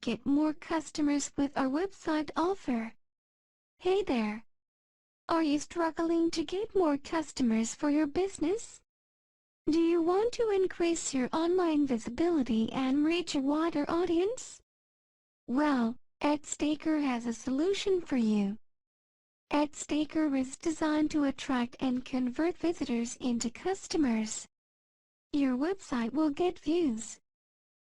Get more customers with our website offer. Hey there! Are you struggling to get more customers for your business? Do you want to increase your online visibility and reach a wider audience? Well, AdStaker has a solution for you. AdStaker is designed to attract and convert visitors into customers. Your website will get views.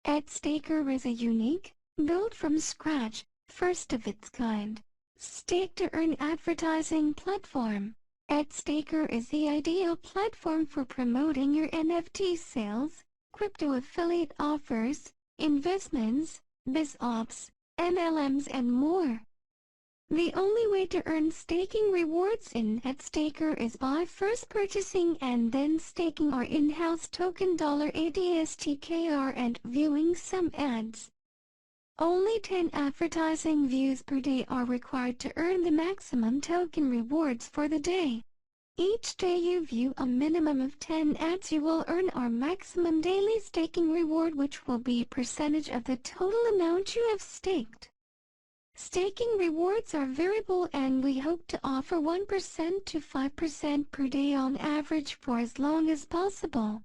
AdStaker is a unique, built from scratch, first of its kind, stake-to-earn advertising platform. AdStaker is the ideal platform for promoting your NFT sales, crypto affiliate offers, investments, biz ops, MLMs and more. The only way to earn staking rewards in AdStaker is by first purchasing and then staking our in-house token 𝗓𝗏𝗏 and viewing some ads. Only 10 advertising views per day are required to earn the maximum token rewards for the day. Each day you view a minimum of 10 ads, you will earn our maximum daily staking reward, which will be a percentage of the total amount you have staked. Staking rewards are variable and we hope to offer 1% to 5% per day on average for as long as possible.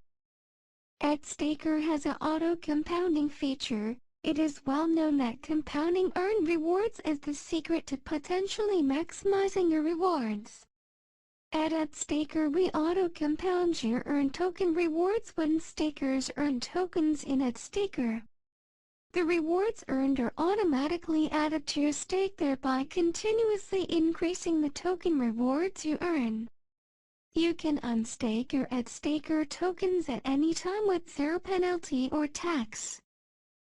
AdStaker has an auto-compounding feature. It is well known that compounding earned rewards is the secret to potentially maximizing your rewards. At AdStaker, we auto-compound your earned token rewards when stakers earn tokens in AdStaker. The rewards earned are automatically added to your stake, thereby continuously increasing the token rewards you earn. You can unstake your AdStaker tokens at any time with zero penalty or tax.